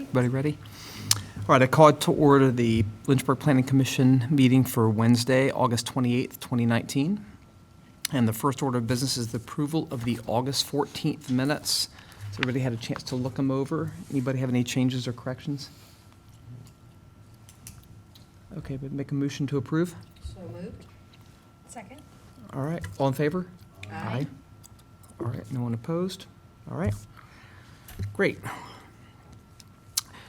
Everybody ready? All right, I call to order the Lynchburg Planning Commission meeting for Wednesday, August 28th, 2019. And the first order of business is the approval of the August 14th minutes. Has everybody had a chance to look them over? Anybody have any changes or corrections? Okay, but make a motion to approve. So moved. Second. All right, all in favor? Aye. All right, no one opposed? All right, great.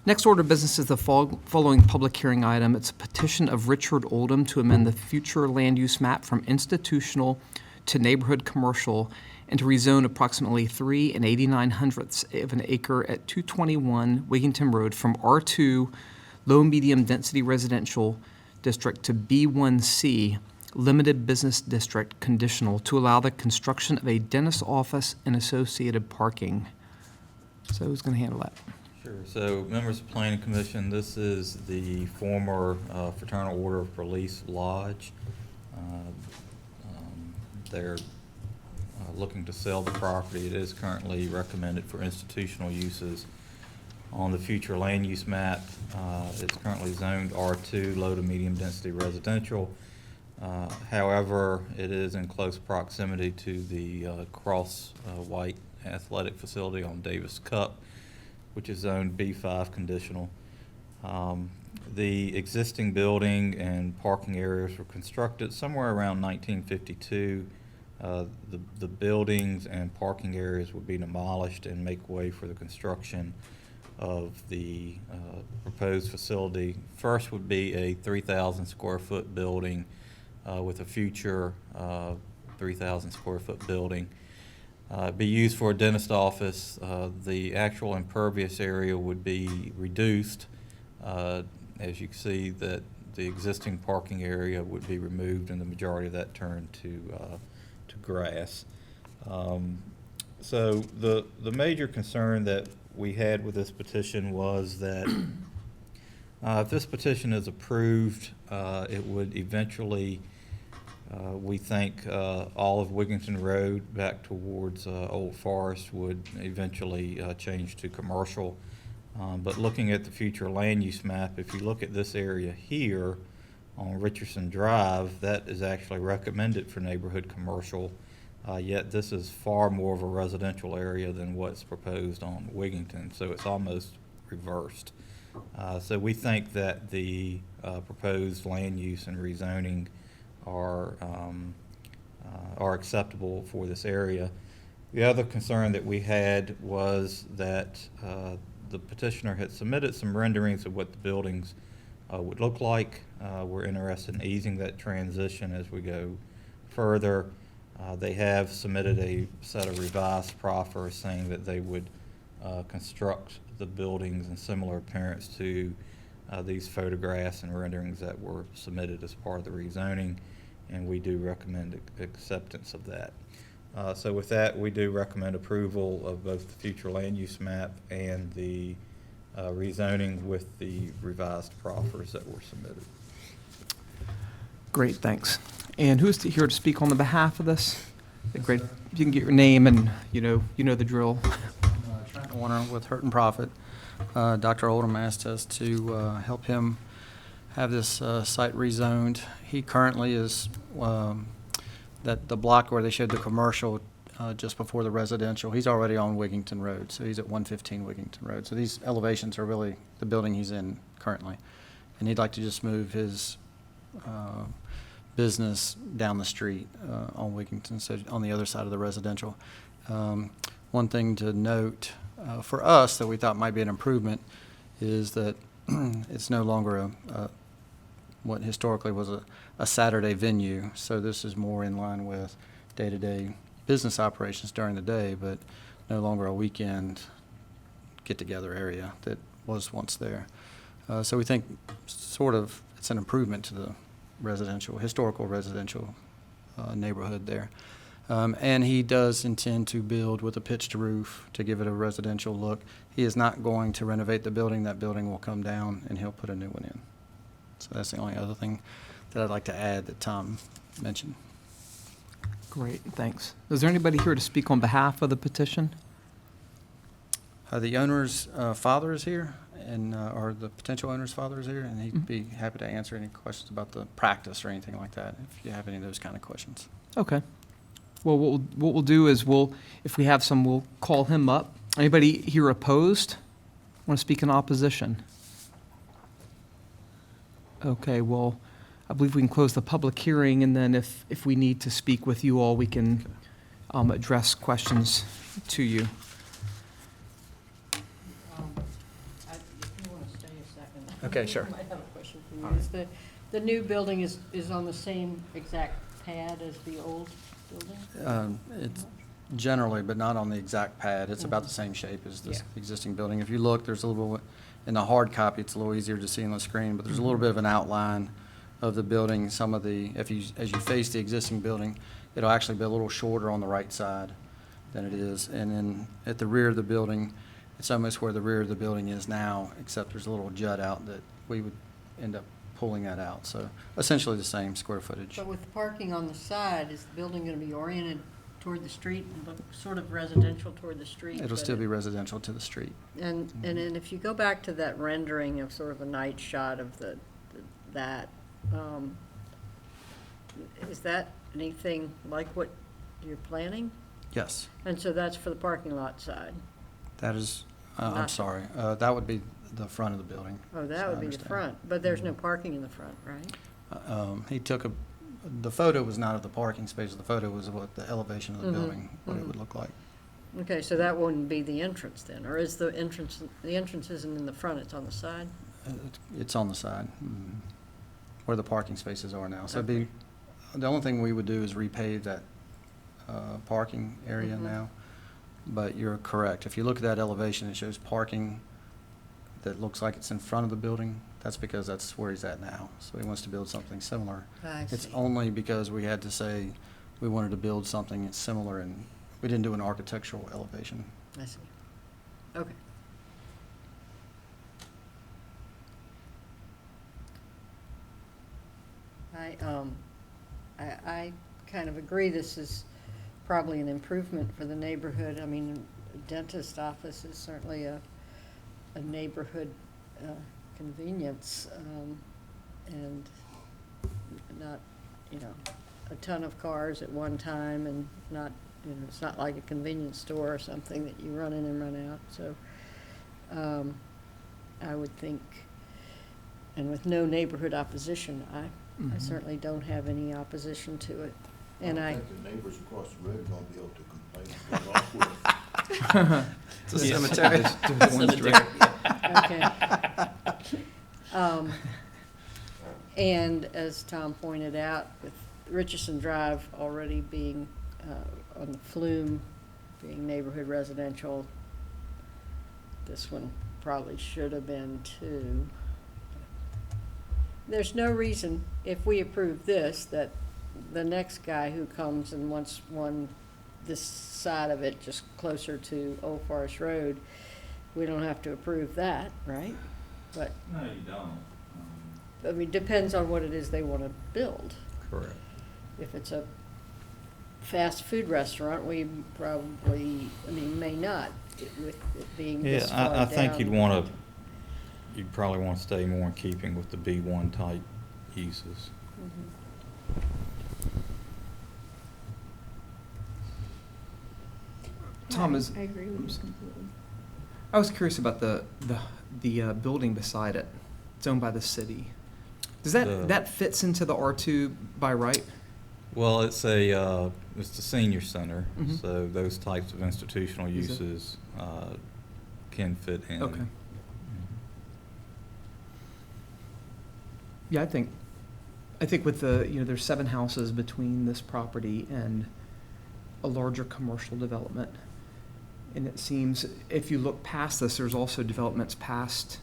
Next order of business is the following public hearing item. It's a petition of Richard Oldham to amend the future land use map from institutional to neighborhood commercial and to rezone approximately 3 89/100ths of an acre at 221 Wigginton Road from R2 low medium density residential district to B1C limited business district conditional to allow the construction of a dentist office and associated parking. So who's going to handle that? Sure. So, members of the Planning Commission, this is the former Fraternal Order of Police Lodge. They're looking to sell the property. It is currently recommended for institutional uses on the future land use map. It's currently zoned R2, low to medium density residential. However, it is in close proximity to the Cross White Athletic Facility on Davis Cup, which is zoned B5 conditional. The existing building and parking areas were constructed somewhere around 1952. The buildings and parking areas would be demolished and make way for the construction of the proposed facility. First would be a 3,000 square foot building with a future 3,000 square foot building. Be used for a dentist office. The actual impervious area would be reduced. As you can see, that the existing parking area would be removed and the majority of that turned to grass. So the major concern that we had with this petition was that if this petition is approved, it would eventually we think all of Wigginton Road back towards Old Forest would eventually change to commercial. But looking at the future land use map, if you look at this area here on Richardson Drive, that is actually recommended for neighborhood commercial, yet this is far more of a residential area than what's proposed on Wigginton, so it's almost reversed. So we think that the proposed land use and rezoning are acceptable for this area. The other concern that we had was that the petitioner had submitted some renderings of what the buildings would look like. We're interested in easing that transition as we go further. They have submitted a set of revised proffers saying that they would construct the buildings in similar appearance to these photographs and renderings that were submitted as part of the rezoning, and we do recommend acceptance of that. So with that, we do recommend approval of both the future land use map and the rezoning with the revised proffers that were submitted. Great, thanks. And who's here to speak on the behalf of this? Great. If you can get your name and you know the drill. Trent Warner with Hurt and Profit. Dr. Oldham asked us to help him have this site rezoned. He currently is that the block where they showed the commercial just before the residential. He's already on Wigginton Road, so he's at 115 Wigginton Road. So these elevations are really the building he's in currently, and he'd like to just move his business down the street on Wigginton, so on the other side of the residential. One thing to note for us that we thought might be an improvement is that it's no longer what historically was a Saturday venue, so this is more in line with day-to-day business operations during the day, but no longer a weekend get-together area that was once there. So we think sort of it's an improvement to the historical residential neighborhood there. And he does intend to build with a pitched roof to give it a residential look. He is not going to renovate the building. That building will come down and he'll put a new one in. So that's the only other thing that I'd like to add that Tom mentioned. Great, thanks. Is there anybody here to speak on behalf of the petition? The owner's father is here, and or the potential owner's father is here, and he'd be happy to answer any questions about the practice or anything like that, if you have any of those kind of questions. Okay. Well, what we'll do is if we have some, we'll call him up. Anybody here opposed? Want to speak in opposition? Okay, well, I believe we can close the public hearing, and then if we need to speak with you all, we can address questions to you. If you want to stay a second. Okay, sure. I might have a question for you. Is the new building is on the same exact pad as the old building? It's generally, but not on the exact pad. It's about the same shape as this Yeah. existing building. If you look, there's a little, in the hard copy, it's a little easier to see on the screen, but there's a little bit of an outline of the building. Some of the, as you face the existing building, it'll actually be a little shorter on the right side than it is. And then at the rear of the building, it's almost where the rear of the building is now, except there's a little jut out that we would end up pulling that out. So essentially the same square footage. But with the parking on the side, is the building going to be oriented toward the street and look sort of residential toward the street? It'll but still be residential to the street. And then if you go back to that rendering of sort of a night shot of that, is that anything like what you're planning? Yes, And so that's for the parking lot side? that is, I'm Not- sorry, that would be the front of the building. Oh, so that I would be the understand. front, but there's no parking in the front, right? He took the photo was not of the parking space, the photo was of what the elevation of the Mhm, building, what it mhm. would look like. Okay, so that wouldn't be the entrance then, or is the entrance isn't in the front, it's on the side? It's on the side, where the parking spaces are now. So it'd be, the only thing we would do is repave that parking area Mhm. now. But you're correct. If you look at that elevation, it shows parking that looks like it's in front of the building. That's because that's where he's at now. So he wants to build something similar. I It's see. only because we had to say we wanted to build something that's similar, and we didn't do an architectural elevation. I see. Okay. I kind of agree this is probably an improvement for the neighborhood. I mean, a dentist office is certainly a neighborhood convenience, and not, a ton of cars at one time, and not, it's not like a convenience store or something that you run in and run out, so I would think, and with no neighborhood opposition, I Mhm. certainly don't have any opposition to it. And I I, don't think the neighbors across the road gonna be able to complain. It's a Yes. cemetery. Just one direct- okay. And as Tom pointed out, with Richardson Drive already being on the flume, being neighborhood residential, this one probably should have been too. There's no reason, if we approve this, that the next guy who comes and wants one this side of it, just closer to Old Forest Road, we don't have to approve that, right? But, No, you don't. I mean, depends on what it is they want to build. Correct. If it's a fast food restaurant, we probably, may not, with it being Yeah, this far down. I think you'd probably want to stay more in keeping with the B1 type uses. Mhm. Tom, I agree with you completely. I was curious about the building beside it. It's owned by the city. Does The- that fits into the R2 by right? Well, it's it's the senior center, Mhm. so those types of institutional Is it? uses can fit in. Okay. Mhm. Yeah, I think with there's 7 houses between this property and a larger commercial development. And it seems, if you look past this, there's also developments past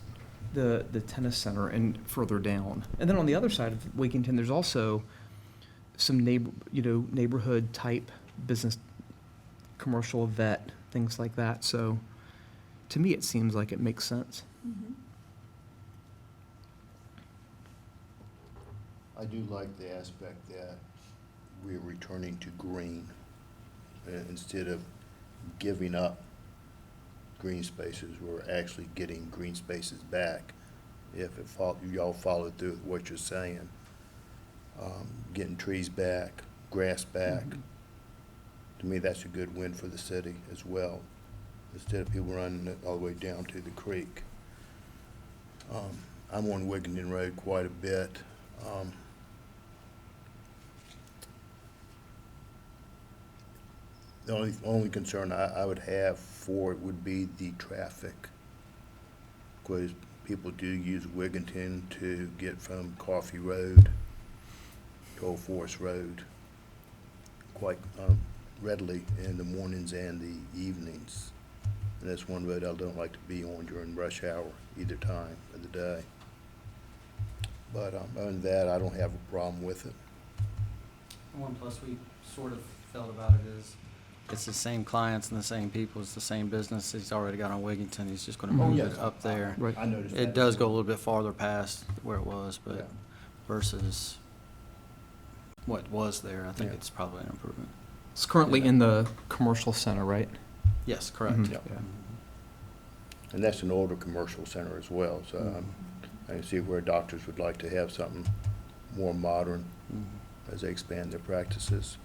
the tennis center and further down. And then on the other side of Wakington, there's also some neighborhood type business, commercial vet, things like that. So to me, it seems like it makes sense. Mhm. I do like the aspect that we're returning to green instead of giving up green spaces. We're actually getting green spaces back. If y'all follow through with what you're saying, getting trees back, grass back. To me, that's a good win for the city as well, instead of people running it all the way down to the creek. I'm on Wigginton Road quite a bit. The only concern I would have for it would be the traffic. Because people do use Wigginton to get from Coffee Road to Old Forest Road quite readily in the mornings and the evenings. And that's one road I don't like to be on during rush hour, either time of the day. But other than that, I don't have a problem with it. One plus we sort of felt about it is, it's the same clients and the same people, it's the same business he's already got on Wigginton, he's just gonna Mhm. move Oh, it yes. up there. Right. I noticed It that. does go a little bit farther past where it was, Yeah. but versus what was there, I think Yeah. it's probably an improvement. It's currently in the commercial center, right? Yes, correct. Mhm. Yeah. Yeah. And that's an older commercial center as well, so I can see where doctors would like to have something more modern Mhm. as they expand their practices.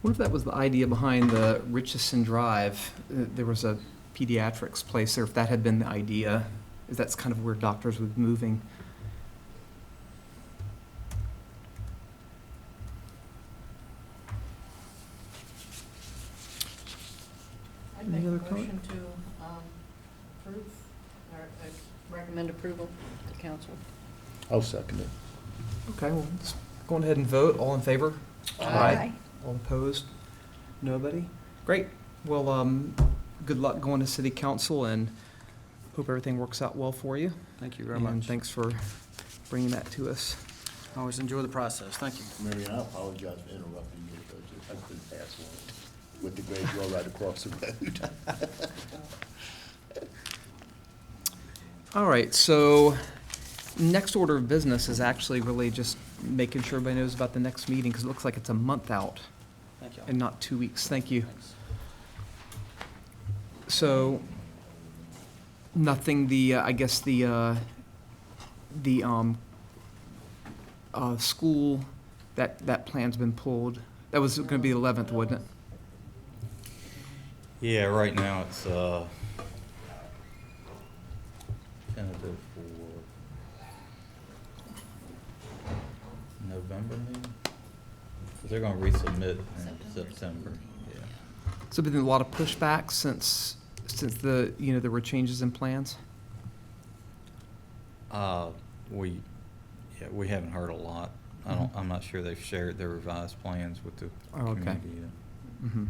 What if that was the idea behind the Richardson Drive? There was a Pediatrics Place there, if that had been the idea, is that's kind of where doctors would be moving. I'd make a Any other comment? motion to approve, or recommend approval to council. I'll second it. Okay, well, let's go ahead and vote. All in favor? Aye. All opposed? Nobody? Great. Well, good luck going to city council and hope everything works out well for you. Thank you very And much. thanks for bringing that to us. Always enjoy the process, thank you. Mary Ann, I apologize for interrupting you, but I couldn't pass one with the grade roll right across the road. All right, so next order of business is actually really just making sure everybody knows about the next meeting, because it looks like it's a month out Thank you. and not 2 weeks. Thank you. Thanks. So, nothing, I guess the school, that plan's been pulled. That was gonna be the 11th, wasn't it? Yeah, right now it's tentative for November maybe? 'Cause they're gonna resubmit in September, yeah. So been a lot of pushback since there were changes in plans? We haven't heard a lot. I'm not sure they've shared their revised plans with the Oh, okay. community yet. Mm-hmm.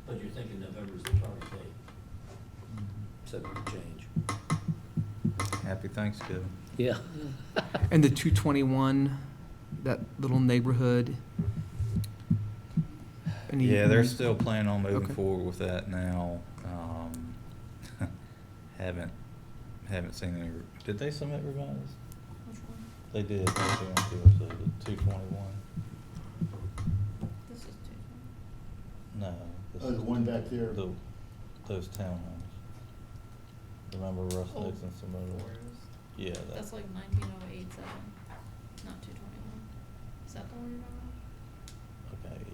But you're thinking November's the target date, subject to change. Happy Thanksgiving. Yeah. And the 221, that little neighborhood? Yeah, they're still planning on moving Okay. forward with that now. Haven't seen any, did they submit revised? Which one? They did, they did, so the 221. This is two. No. this Oh, the is one back there? Those townhomes. Remember Russ Oh. Nixon submitted? Yeah, That's that, like 19087, not 221. Is that the one you're talking about? okay.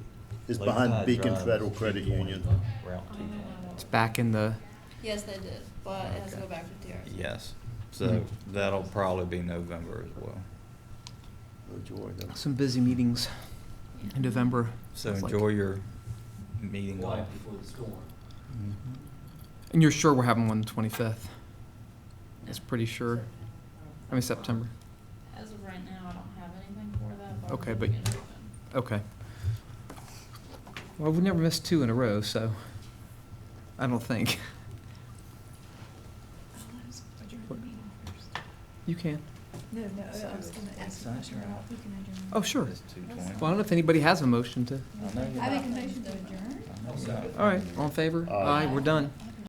It's behind Lakeside Beacon Drive Federal is Credit 220, Union. Route Oh. 220. It's back in the, Yes, they did, but it has to Okay. go back to TRC. Yes, so Mhm. that'll probably be November as well. Enjoy them. some busy meetings Yeah. in November. So sounds like. enjoy your meeting Right off. before the storm. Mhm. And you're sure we're having one on the 25th? That's No. pretty sure. I mean, September. As of right now, I don't have anything for that, but. Okay, I'm but- looking it open. Okay. Well, we've never missed 2 in a row, so I don't think. You can. No, I was gonna ask a question about, we can adjourn. Oh, sure. It's 220. Well, I don't know if anybody has a motion to. I know you're I make not. a motion to adjourn. I know you're not. All right, all in favor? Aye. Aye, we're done.